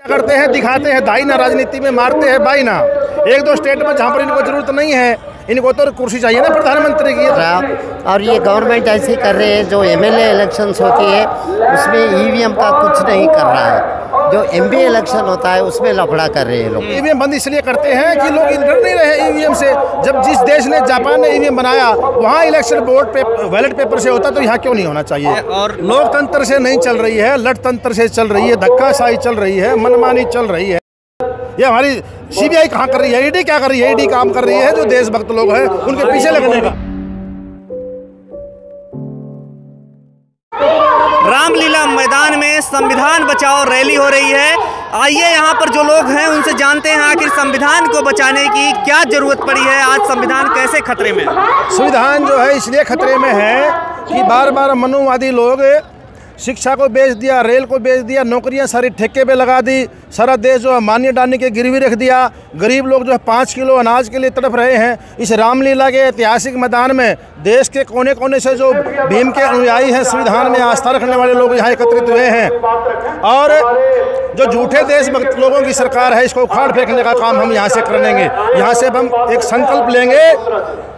क्या करते हैं, दिखाते हैं दाई ना, राजनीति में मारते हैं बाई ना। एक दो स्टेट में जहाँ पर इनको जरूरत नहीं है, इनको तो कुर्सी चाहिए ना प्रधानमंत्री की। और ये गवर्नमेंट ऐसे कर रहे हैं, जो एमएलए इलेक्शंस होती है उसमें ईवीएम का कुछ नहीं कर रहा है, जो एमपी इलेक्शन होता है उसमें लफड़ा कर रहे हैं लोग। ईवीएम बंद इसलिए करते हैं कि लोग डर नहीं रहे ईवीएम से। जब जिस देश ने, जापान ने ईवीएम बनाया, वहाँ इलेक्शन बोर्ड पे बैलेट पेपर से होता, तो यहाँ क्यों नहीं होना चाहिए। और लोकतंत्र से नहीं चल रही है, लठतंत्र से चल रही है, धक्काशाही चल रही है, मनमानी चल रही है। ये हमारी सीबीआई कहाँ कर रही है, ईडी क्या कर रही है? ईडी काम कर रही है जो देशभक्त लोग हैं उनके पीछे लगने का। रामलीला मैदान में संविधान बचाओ रैली हो रही है। आइए यहाँ पर जो लोग हैं उनसे जानते हैं आखिर संविधान को बचाने की क्या जरूरत पड़ी है, आज संविधान कैसे खतरे में। संविधान जो है इसलिए खतरे में है कि बार बार मनुवादी लोग शिक्षा को बेच दिया, रेल को बेच दिया, नौकरियां सारी ठेके पे लगा दी, सारा देश जो है मान्य डालने के गिरवी रख दिया। गरीब लोग जो है 5 किलो अनाज के लिए तड़प रहे हैं। इस रामलीला के ऐतिहासिक मैदान में देश के कोने कोने से जो भीम के अनुयायी हैं, संविधान में आस्था रखने वाले लोग यहाँ एकत्रित हुए हैं। और जो झूठे देशभक्त लोगों की सरकार है, इसको उखाड़ फेंकने का काम हम यहाँ से करेंगे। यहाँ से हम एक संकल्प लेंगे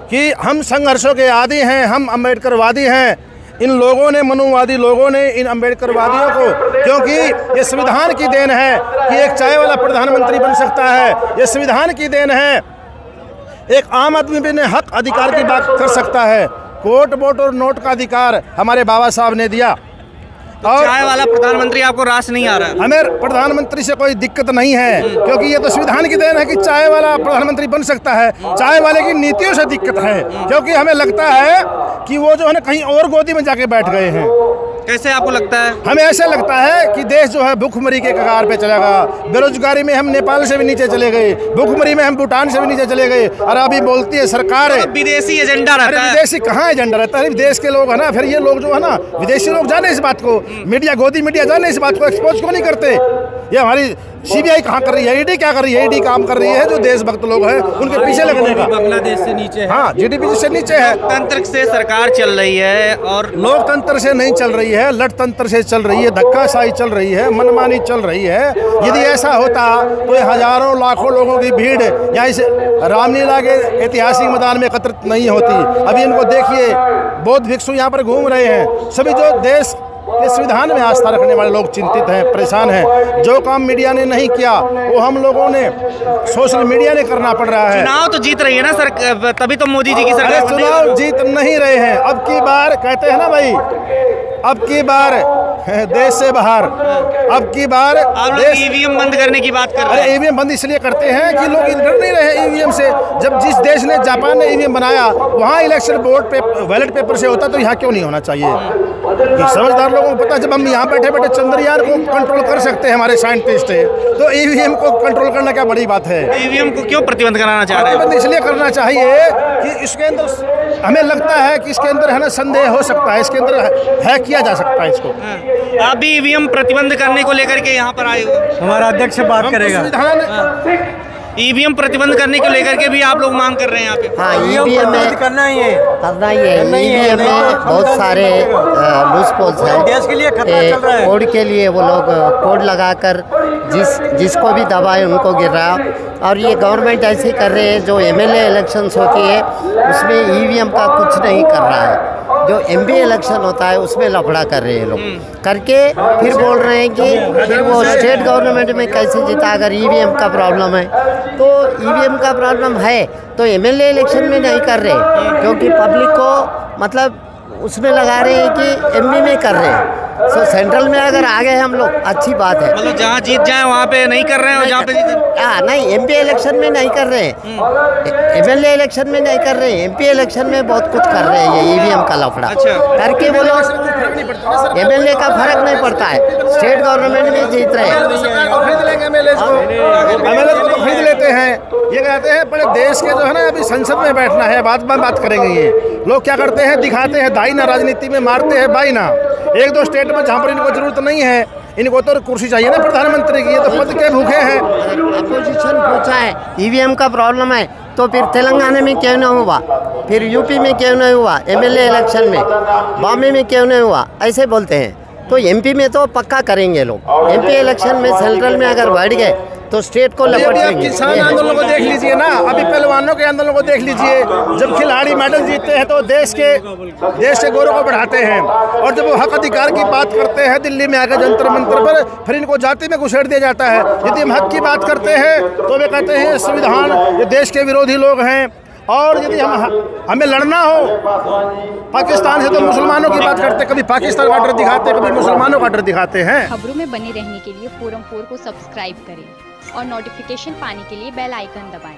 कि हम संघर्षों के आदी हैं, हम अम्बेडकरवादी हैं। इन लोगों ने, मनुवादी लोगों ने इन अम्बेडकरवादियों को, क्योंकि ये संविधान की देन है कि एक चाय वाला प्रधानमंत्री बन सकता है, ये संविधान की देन है एक आम आदमी भी ने हक अधिकार की बात कर सकता है। कोट वोट और नोट का अधिकार हमारे बाबा साहब ने दिया। और चाय वाला प्रधानमंत्री आपको रास नहीं आ रहा है? हमें प्रधानमंत्री से कोई दिक्कत नहीं है, क्योंकि ये तो संविधान की देन है कि चाय वाला प्रधानमंत्री बन सकता है। चाय वाले की नीतियों से दिक्कत है, क्योंकि हमें लगता है कि वो जो है ना कहीं और गोदी में जाके बैठ गए हैं। कैसे आपको लगता है? हमें ऐसा लगता है कि देश जो है भूखमरी के कगार पे चलेगा। बेरोजगारी में हम नेपाल से भी नीचे चले गए, भूखमरी में हम भूटान से भी नीचे चले गए। और अभी बोलती है सरकार विदेशी एजेंडा रहता है। विदेशी कहाँ एजेंडा रहता है? विदेश के लोग है ना, फिर ये लोग जो है ना, विदेशी लोग जाने इस बात को, मीडिया, गोदी मीडिया जाने इस बात को, एक्सपोज क्यों नहीं करते? ये हमारी सीबीआई कहाँ कर रही है, ईडी क्या कर रही है? ईडी काम कर रही है जो देशभक्त लोग हैं उनके पीछे लगने का। बांग्लादेश से नीचे है। हाँ, जीडीपी से नीचे है। लोकतंत्र से सरकार चल रही है और लोकतंत्र से नहीं चल रही है, लठतंत्र से चल रही है, धक्काशाही चल रही है, मनमानी चल रही है। यदि ऐसा होता तो हजारों लाखों लोगों की भीड़ यहाँ इस रामलीला के ऐतिहासिक मैदान में एकत्रित नहीं होती। अभी इनको देखिए, बौद्ध भिक्षु यहाँ पर घूम रहे हैं। सभी जो देश के संविधान में आस्था रखने वाले लोग चिंतित हैं, परेशान हैं। जो काम मीडिया ने नहीं किया वो हम लोगों ने, सोशल मीडिया ने करना पड़ रहा है। चुनाव तो जीत रही है ना सर, तभी तो मोदी जी की सरकार। चुनाव जीत नहीं रहे हैं। अब की बार कहते हैं ना भाई, अब की बार देश से बाहर, अब की बार ईवीएम बंद करने की बात कर रहे हैं। ईवीएम बंद इसलिए करते हैं कि लोग डर नहीं रहे ईवीएम से। जब जिस देश ने, जापान ने ईवीएम बनाया, वहाँ इलेक्शन बोर्ड पे बैलेट पेपर से होता, तो यहाँ क्यों नहीं होना चाहिए? समझदार लोगों को पता, जब हम यहाँ बैठे बैठे चंद्रयान को कंट्रोल कर सकते हैं, हमारे साइंटिस्ट है, तो ईवीएम को कंट्रोल करना क्या बड़ी बात है? ईवीएम को क्यों प्रतिबंध कराना चाह रहे हैं? इसलिए करना चाहिए कि इसके अंदर हमें लगता है कि इसके अंदर है ना संदेह हो सकता है, इसके अंदर हैक किया जा सकता है इसको। आप भी ईवीएम प्रतिबंध करने को लेकर के यहाँ पर आए हो? हमारा अध्यक्ष बात करेगा। ईवीएम प्रतिबंध करने को लेकर के भी आप लोग मांग कर रहे हैं यहाँ पे? हाँ, ईवीएम में करना ही है। ईवीएम में बहुत सारे लूजपोल्स हैं। देश के लिए खतरा चल रहा है। कोड के लिए वो लोग कोड लगाकर जिसको भी दबाए उनको गिर रहा। और ये गवर्नमेंट ऐसे कर रहे हैं, जो एमएलए इलेक्शंस होती है उसमें ईवीएम का कुछ नहीं कर रहा है, जो एमपी इलेक्शन होता है उसमें लफड़ा कर रहे हैं लोग करके। फिर बोल रहे हैं कि फिर वो स्टेट गवर्नमेंट में कैसे जीता अगर ईवीएम का प्रॉब्लम है। तो ईवीएम का प्रॉब्लम है तो एमएलए इलेक्शन में नहीं कर रहे, क्योंकि पब्लिक को मतलब उसमें लगा रहे हैं कि एमपी में कर रहे हैं। सो सेंट्रल में अगर आ गए हम लोग, अच्छी बात है। मतलब जहाँ जीत जाए वहाँ पे नहीं कर रहे हैं, और जहाँ पे नहीं, एमपी इलेक्शन में नहीं कर रहे हैं, एमएलए इलेक्शन में नहीं कर रहे हैं, एमपी इलेक्शन में बहुत कुछ कर रहे हैं ये ईवीएम का लफड़ा करके। वो लोग एमएलए का फर्क नहीं पड़ता है, स्टेट गवर्नमेंट में जीत रहे हैं। एमएलए को तो खरीद लेते हैं। ये कहते हैं बड़े देश के जो है ना, अभी संसद में बैठना है, बात करेंगे। ये लोग क्या करते हैं, दिखाते हैं दाई ना, राजनीति में मारते हैं बाई ना। एक दो स्टेट में जहाँ पर इनको जरूरत नहीं है, इनको तो कुर्सी चाहिए ना प्रधानमंत्री की। ये तो पद के भूखे हैं। अपोजिशन पूछा है ईवीएम का प्रॉब्लम है, तो फिर तेलंगाना में क्यों नहीं हुआ, फिर यूपी में क्यों नहीं हुआ, एमएलए इलेक्शन में बॉम्बे में क्यों नहीं हुआ, ऐसे बोलते हैं। तो एमपी में तो पक्का करेंगे लोग। एमपी इलेक्शन में सेंट्रल में अगर बढ़ गए तो स्टेट को लपट अभी आप लेंगे। किसान आंदोलन को देख लीजिए ना, अभी पहलवानों के आंदोलन को देख लीजिए। जब खिलाड़ी मेडल जीतते हैं तो देश के गौरव को बढ़ाते हैं, और जब वो हक अधिकार की बात करते हैं दिल्ली में आकर जंतर मंतर पर, फिर इनको जाति में घुसेड़ दिया जाता है। यदि हम हक की बात करते हैं तो वे कहते हैं संविधान, ये देश के विरोधी लोग हैं। और यदि हमें लड़ना हो पाकिस्तान से तो मुसलमानों की बात करते, कभी पाकिस्तान का डर दिखाते, कभी मुसलमानों का डर दिखाते हैं। खबरों में बने रहने के लिए फोरम 4 को सब्सक्राइब करें और नोटिफिकेशन पाने के लिए बेल आइकन दबाएं।